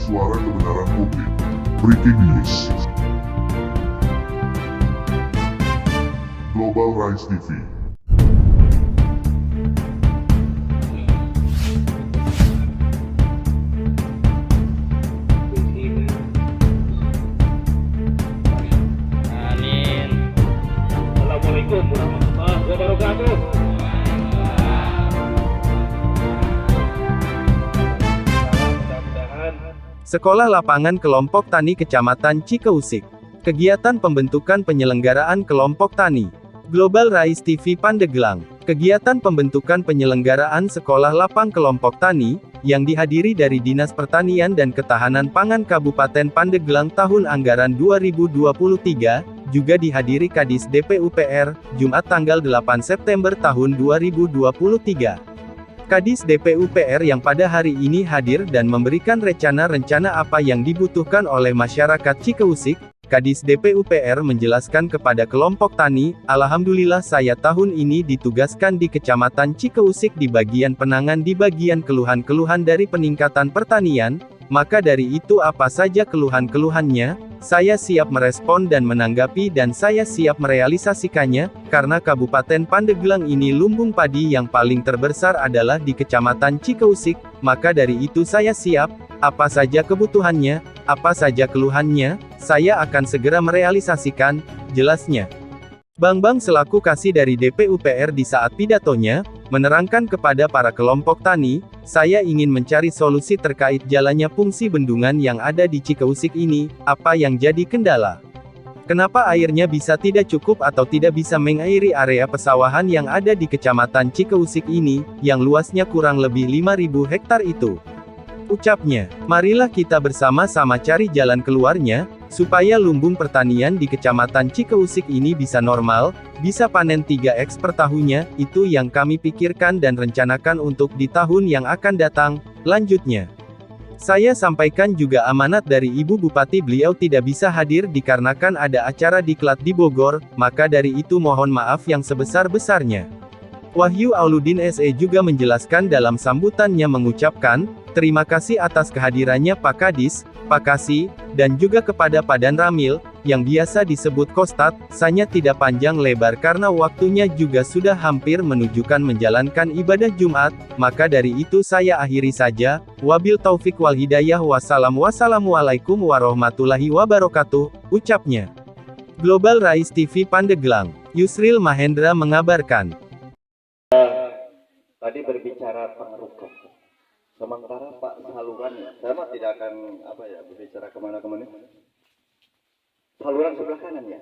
suara kebenaran publik. Breaking News. Global Rise TV. Amin. Assalamualaikum warahmatullahi wabarakatuh. Sekolah Lapangan Kelompok Tani Kecamatan Cikeusik. Kegiatan pembentukan penyelenggaraan kelompok tani. Global Rise TV Pandeglang. Kegiatan pembentukan penyelenggaraan Sekolah Lapang Kelompok Tani, yang dihadiri dari Dinas Pertanian dan Ketahanan Pangan Kabupaten Pandeglang tahun anggaran 2023, juga dihadiri Kadis DPUPR, Jumat tanggal 8 September tahun 2023. Kadis DPUPR yang pada hari ini hadir dan memberikan rencana-rencana apa yang dibutuhkan oleh masyarakat Cikeusik. Kadis DPUPR menjelaskan kepada kelompok tani, alhamdulillah saya tahun ini ditugaskan di Kecamatan Cikeusik di bagian penangan di bagian keluhan-keluhan dari peningkatan pertanian, maka dari itu apa saja keluhan-keluhannya, saya siap merespon dan menanggapi dan saya siap merealisasikannya, karena Kabupaten Pandeglang ini lumbung padi yang paling terbesar adalah di Kecamatan Cikeusik, maka dari itu saya siap, apa saja kebutuhannya, apa saja keluhannya, saya akan segera merealisasikan, jelasnya. Bambang selaku kasih dari DPUPR di saat pidatonya, menerangkan kepada para kelompok tani, saya ingin mencari solusi terkait jalannya fungsi bendungan yang ada di Cikeusik ini, apa yang jadi kendala. Kenapa airnya bisa tidak cukup atau tidak bisa mengairi area pesawahan yang ada di Kecamatan Cikeusik ini, yang luasnya kurang lebih 5.000 hektar itu. Ucapnya, marilah kita bersama-sama cari jalan keluarnya, supaya lumbung pertanian di Kecamatan Cikeusik ini bisa normal, bisa panen 3x per tahunnya, itu yang kami pikirkan dan rencanakan untuk di tahun yang akan datang, lanjutnya. Saya sampaikan juga amanat dari Ibu Bupati beliau tidak bisa hadir dikarenakan ada acara diklat di Bogor, maka dari itu mohon maaf yang sebesar-besarnya. Wahyu Auludin SE juga menjelaskan dalam sambutannya mengucapkan, terima kasih atas kehadirannya Pak Kadis, Pak Kasih, dan juga kepada Pak Dan Ramil, yang biasa disebut Kostat, saya tidak panjang lebar karena waktunya juga sudah hampir menunjukkan menjalankan ibadah Jumat, maka dari itu saya akhiri saja, wabil taufik wal hidayah wassalamualaikum warahmatullahi wabarakatuh, ucapnya. Global Rise TV Pandeglang, Yusril Mahendra mengabarkan. Tadi berbicara pengerukan. Sementara Pak saluran, saya mah tidak akan berbicara kemana-kemana. Saluran sebelah kanan ya.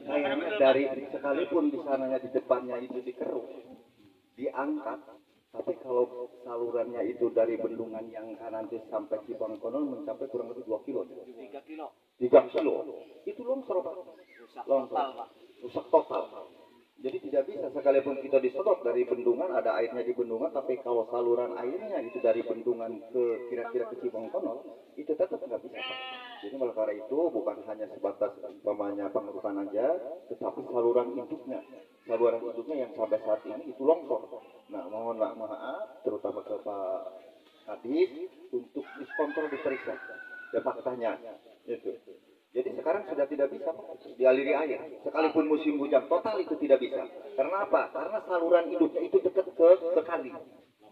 Kayaknya dari sekalipun di sananya di depannya itu dikeruk, diangkat. Tapi kalau salurannya itu dari bendungan yang kanan sampai Cibangkonon mencapai kurang lebih 2 kilo. 3 kilo. 3 kilo. Itu longsor Pak. Rusak total. Jadi tidak bisa sekalipun kita disedot dari bendungan, ada airnya di bendungan, tapi kalau saluran airnya itu dari bendungan ke kira-kira ke Cibangkonon, itu tetap nggak bisa Pak. Jadi oleh karena itu bukan hanya sebatas umpamanya pengerukan aja, tetapi saluran induknya yang sampai saat ini itu longsor. Nah mohon maaf, terutama ke Pak Kadis untuk diskontrol diperiksa dan faktanya itu. Jadi sekarang sudah tidak bisa dialiri air, sekalipun musim hujan total itu tidak bisa. Karena apa? Karena saluran induknya itu dekat ke kali.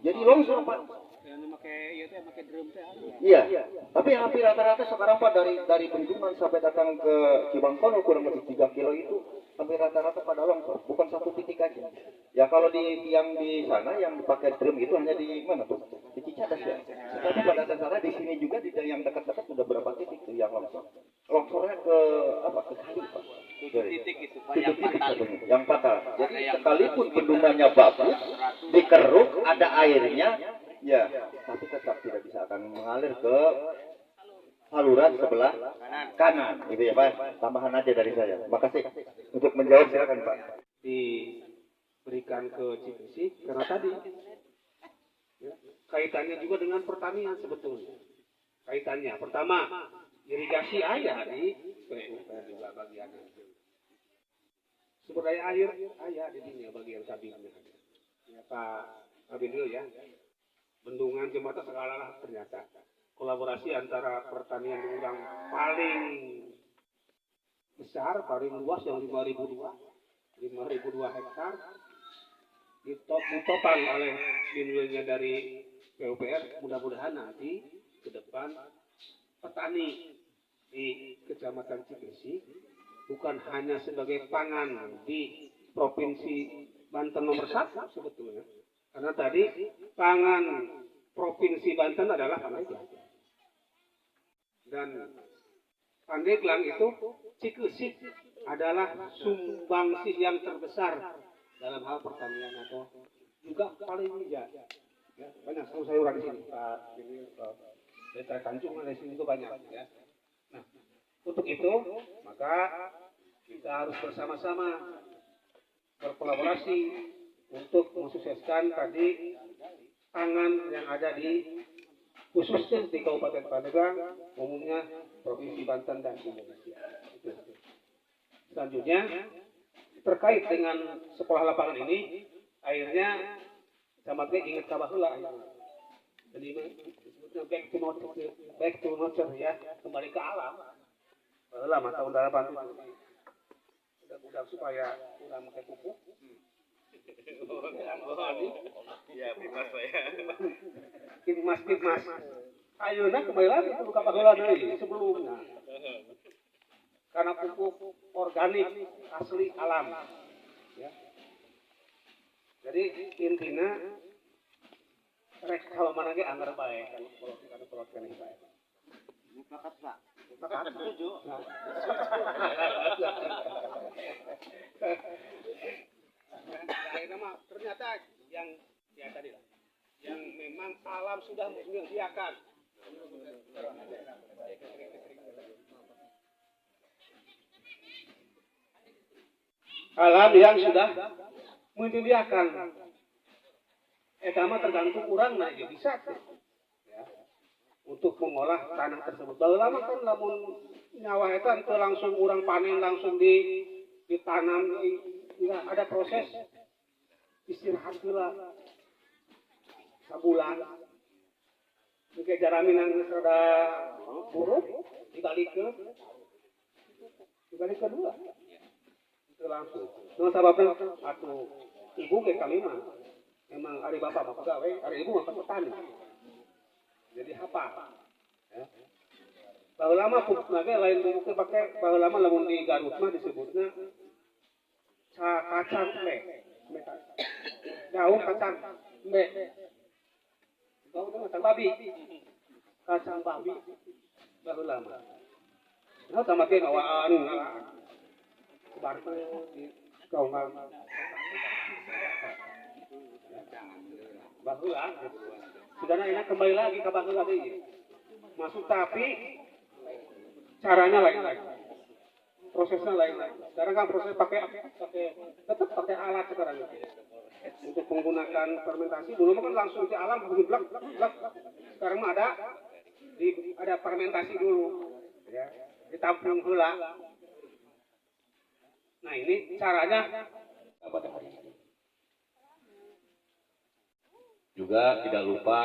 Jadi longsor Pak. Iya, tapi hampir rata-rata sekarang Pak dari bendungan sampai datang ke Cibangkono kurang lebih 3 kilo itu hampir rata-rata pada longsor, bukan satu titik aja. Ya kalau yang di sana yang dipakai drum itu hanya di mana tuh? Di Cicadas ya. Tapi pada dasarnya di sini juga di yang dekat-dekat sudah berapa titik tuh yang longsor. Longsornya ke kali Pak. 7 titik itu Pak yang fatal. Jadi sekalipun bendungannya bagus, dikeruk ada airnya, ya, tapi tetap tidak bisa akan mengalir ke saluran sebelah kanan, gitu ya Pak. Tambahan aja dari saya. Makasih. Untuk menjawab silakan Pak. Diberikan ke Cikeusik karena tadi ya, kaitannya juga dengan pertanian sebetulnya. Kaitannya pertama irigasi air di PUPR juga bagian sumber daya air di dunia bagian sabingnya. Ya Pak Abidil ya. Bendungan jembatan segala ternyata. kolaborasi antara pertanian yang paling besar, paling luas yang 5.002 hektar ditopang oleh bimbingan dari PUPR. Mudah-mudahan nanti ke depan petani di Kecamatan Cikesik bukan hanya sebagai pangan di Provinsi Banten nomor 1 sebetulnya, karena tadi pangan Provinsi Banten adalah Pandeglang, dan Pandeglang itu Cikesik adalah sumbangsih yang terbesar dalam hal pertanian atau juga paling bijak. Ya, banyak sayur-sayuran di sini. Ini desa kancung di sini juga banyak. Ya. Nah, untuk itu maka kita harus bersama-sama berkolaborasi untuk mensukseskan tadi pangan yang ada di khususnya di Kabupaten Pandeglang, umumnya Provinsi Banten dan Indonesia. Selanjutnya terkait dengan sekolah lapangan ini, akhirnya sama ingat kabaheula. Jadi back to nature ya, kembali ke alam. Lama tahun 87 udah supaya udah pakai pupuk. Ya, bebas ya. Mas. Ayeuna kembali lagi ke kabaheula deui sebelumnya. Karena pupuk organik asli alam. Ya. Jadi intinya rek kalau mana ge anggar bae kan kalau organik bae. Mufakat, Pak. Mufakat setuju. Akhirnya mah ternyata yang ya tadi lah, yang memang alam sudah menyediakan. Alam yang sudah menyediakan. Mah tergantung orang nah ya bisa tuh. Ya. Untuk mengolah tanah tersebut. Baheula mah kan lamun nyawa eta itu langsung orang panen langsung ditanam, enggak ada proses istirahat heula sabulan. Jika jaramin yang rada buruk dibalikeun dua. Itu langsung. Nah sababna atuh ibu ge kalima. Memang hari bapak mah pegawai, hari ibu mah petani. Jadi hafal. Ya. Baheula mah pupukna ge lain pupuk pake baheula mah lamun di Garut mah disebutna kacang mbe. Daun kacang mbe. Daun kacang babi. Kacang babi. Baheula mah. Nah sama ke ngawaan bareng di kaungan. Baheula sudah enak kembali lagi ke baheula deui. Masuk tapi caranya lain lagi. Prosesnya lain lagi. Sekarang kan proses tetap pakai alat sekarang itu. Untuk menggunakan fermentasi dulu kan langsung di alam blak. Sekarang mah ada fermentasi dulu. Ya, ditampung heula. Nah, ini caranya pada hari ini. Juga tidak lupa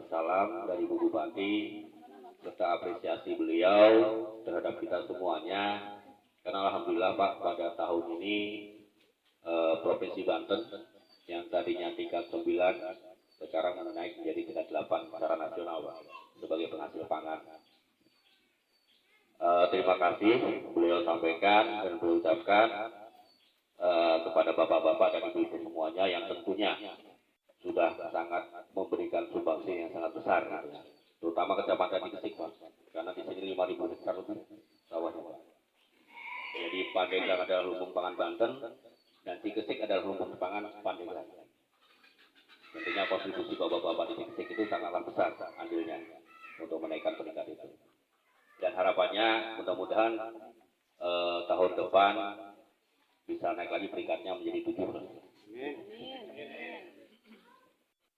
salam dari Bu Bupati serta apresiasi beliau terhadap kita semuanya, karena alhamdulillah Pak pada tahun ini Provinsi Banten yang tadinya tingkat 9 sekarang naik menjadi tingkat 8 secara nasional Pak, sebagai penghasil pangan. Terima kasih beliau sampaikan dan beliau ucapkan kepada bapak-bapak dan ibu-ibu semuanya yang tentunya sudah sangat memberikan sumbangsi yang sangat besar, gitu, terutama Kecamatan Cikesik Pak, karena di sini 5.000 hektar lebih sawahnya Pak. Jadi Pandeglang adalah lumbung pangan Banten dan Cikesik adalah lumbung pangan Pandeglang. Tentunya kontribusi bapak-bapak di Cikesik itu sangatlah besar andilnya untuk menaikkan peningkat itu. Dan harapannya mudah-mudahan tahun depan bisa naik lagi peringkatnya menjadi 7.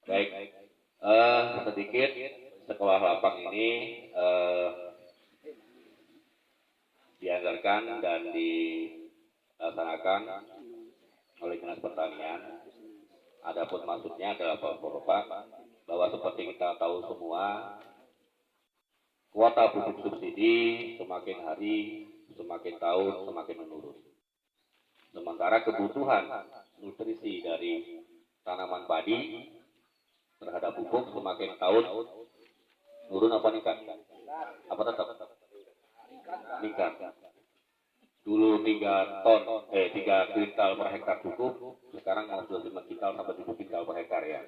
Baik, sedikit sekolah lapang ini dianggarkan dan dilaksanakan oleh Dinas Pertanian. Adapun maksudnya adalah Bapak bahwa seperti kita tahu semua, kuota pupuk subsidi semakin hari, semakin tahun, semakin menurun. Sementara kebutuhan nutrisi dari tanaman padi terhadap pupuk semakin tahun turun apa meningkat? Apa tetap? Meningkat. Dulu 3 kuintal per hektar pupuk, sekarang mau 25 kuintal sampai 7 kuintal per hektar ya.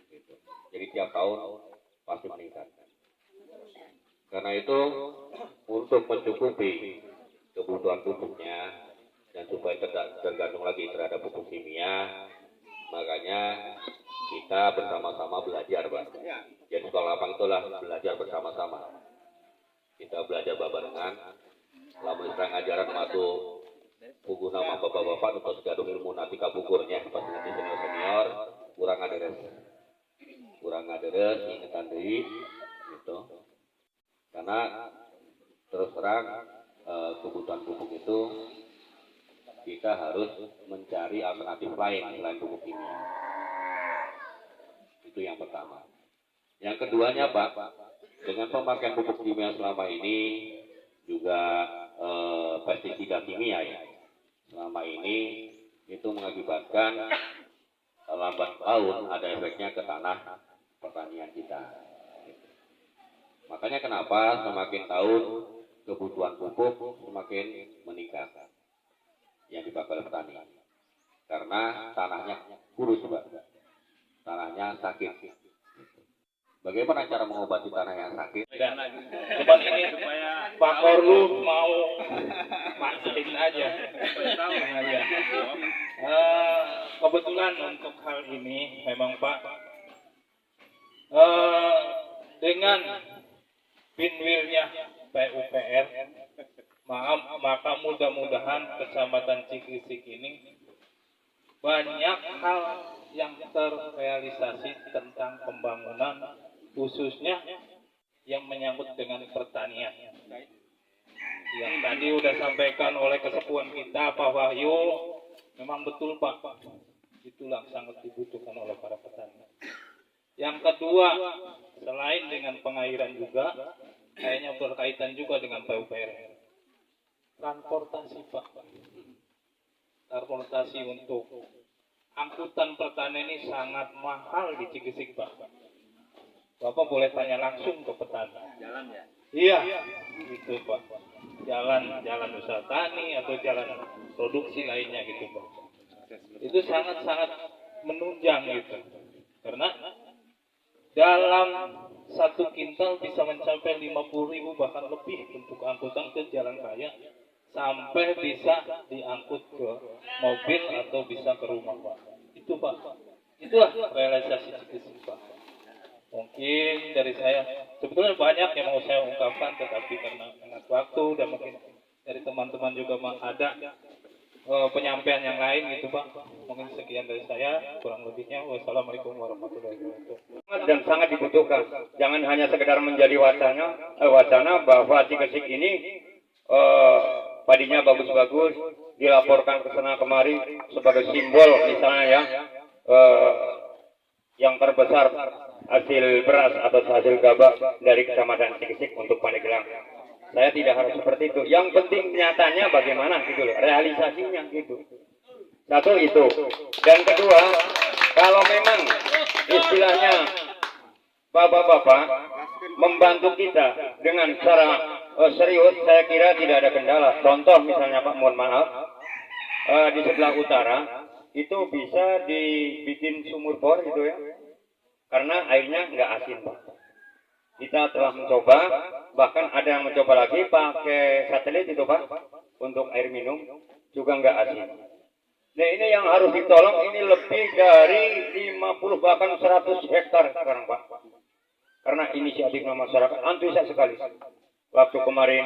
Gitu. Jadi tiap tahun pasti meningkat. Karena itu untuk mencukupi kebutuhan pupuknya dan supaya tidak tergantung lagi terhadap pupuk kimia, makanya kita bersama-sama belajar, Pak. Jadi sekolah lapang itulah belajar bersama-sama. Kita belajar babarengan, lamun serang ajaran matu buku nama bapak-bapak untuk segadung ilmu nanti kabukurnya pas nanti senior-senior kurang ngaderes ingetan deui gitu. Karena terus terang kebutuhan pupuk itu kita harus mencari alternatif lain selain pupuk kimia. Itu yang pertama. Yang keduanya, Pak, dengan pemakaian pupuk kimia selama ini juga pestisida kimia ya. Selama ini itu mengakibatkan lambat laun ada efeknya ke tanah pertanian kita. Makanya kenapa semakin tahun kebutuhan pupuk semakin meningkat yang dipakai oleh petani. Karena tanahnya kurus, Pak. Tanahnya sakit. Bagaimana cara mengobati tanah yang sakit? Cuman ini Pak Korlu mau mastiin aja. Kebetulan untuk hal ini memang Pak dengan pinwilnya PUPR, maka mudah-mudahan Kecamatan Cikisik ini banyak hal yang terrealisasi tentang pembangunan, khususnya yang menyangkut dengan pertanian. Yang tadi udah sampaikan oleh kesepuhan kita Pak Wahyu, memang betul Pak, itulah sangat dibutuhkan oleh para petani. Yang kedua, selain dengan pengairan juga, kayaknya berkaitan juga dengan PUPR. Transportasi Pak, transportasi untuk angkutan pertanian ini sangat mahal di Cikisik Pak. Bapak boleh tanya langsung ke petani. Jalan ya? Iya, gitu Pak. Jalan usaha tani atau jalan produksi lainnya gitu Pak. Itu sangat-sangat menunjang gitu. Karena dalam 1 kintal bisa mencapai 50.000 bahkan lebih untuk angkutan ke jalan raya sampai bisa diangkut ke mobil atau bisa ke rumah Pak. Itu Pak. Itulah realisasi Cikisik Pak. Mungkin dari saya sebetulnya banyak yang mau saya ungkapkan, tetapi karena waktu dan mungkin dari teman-teman juga ada penyampaian yang lain gitu Pak. Mungkin sekian dari saya, kurang lebihnya wassalamualaikum warahmatullahi wabarakatuh. Dan sangat dibutuhkan. Jangan hanya sekedar menjadi wacana bahwa Cikisik ini padinya bagus-bagus, dilaporkan ke sana kemari sebagai simbol misalnya ya, yang terbesar hasil beras atau hasil gabah dari Kecamatan Cikisik untuk Pandeglang. Saya tidak harus seperti itu. Yang penting nyatanya bagaimana gitu loh, realisasinya gitu. Satu itu. Dan kedua, kalau memang istilahnya bapak-bapak membantu kita dengan cara serius, saya kira tidak ada kendala. Contoh misalnya Pak, mohon maaf, di sebelah utara itu bisa dibikin sumur bor gitu ya, karena airnya nggak asin Pak. Kita telah mencoba, bahkan ada yang mencoba lagi pakai satelit itu Pak, untuk air minum juga nggak asin. Nah ini yang harus ditolong, ini lebih dari 50 bahkan 100 hektar sekarang Pak. Karena inisiatifnya masyarakat antusias sekali. Waktu kemarin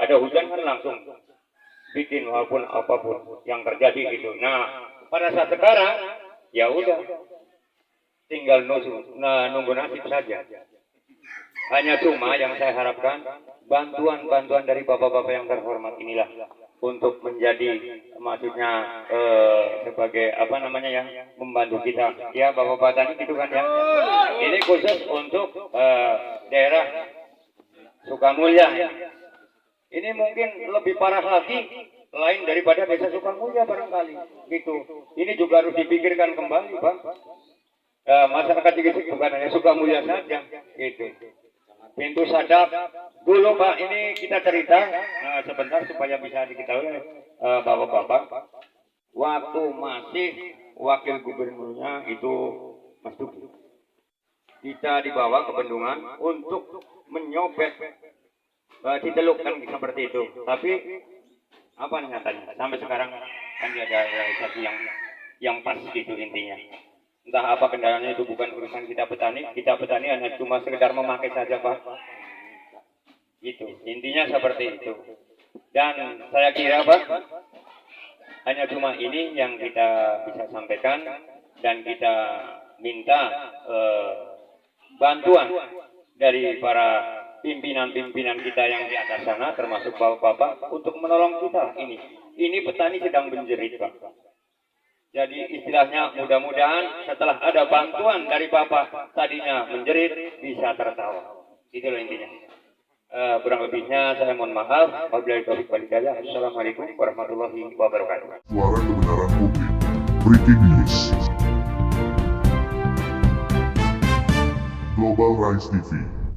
ada hujan kan langsung bikin walaupun apapun yang terjadi gitu. Nah pada saat sekarang ya udah tinggal nunggu nasib saja. Hanya cuma yang saya harapkan bantuan dari bapak-bapak yang terhormat inilah untuk menjadi maksudnya sebagai apa namanya ya, membantu kita ya Bapak-bapak tani gitu kan ya. Ini khusus untuk daerah Sukamulya. Ini mungkin lebih parah lagi lain daripada desa Sukamulya barangkali gitu. Ini juga harus dipikirkan kembali Pak. Masyarakat Cikesik bukan hanya Sukamulya saja gitu. Pintu Sadap dulu Pak, ini kita cerita sebentar supaya bisa diketahui Bapak-bapak. Waktu masih wakil gubernurnya itu Mas Duki, kita dibawa ke Bendungan untuk menyopet ditelukkan seperti itu. Tapi apa nyatanya sampai sekarang kan tidak ada realisasi yang pas gitu intinya. Entah apa kendalanya, itu bukan urusan kita petani hanya cuma sekedar memakai saja Pak. Gitu, intinya seperti itu. Dan saya kira Pak, hanya cuma ini yang kita bisa sampaikan, dan kita minta bantuan dari para pimpinan-pimpinan kita yang di atas sana, termasuk Bapak-bapak, untuk menolong kita ini. Ini petani sedang menjerit Pak. Jadi istilahnya mudah-mudahan setelah ada bantuan dari Bapak tadinya menjerit bisa tertawa. Itu loh intinya. Kurang lebihnya saya mohon maaf. Wabillahi taufiq wal hidayah. Assalamualaikum warahmatullahi wabarakatuh. Suara kebenaran publik. Breaking News. Global Rise TV.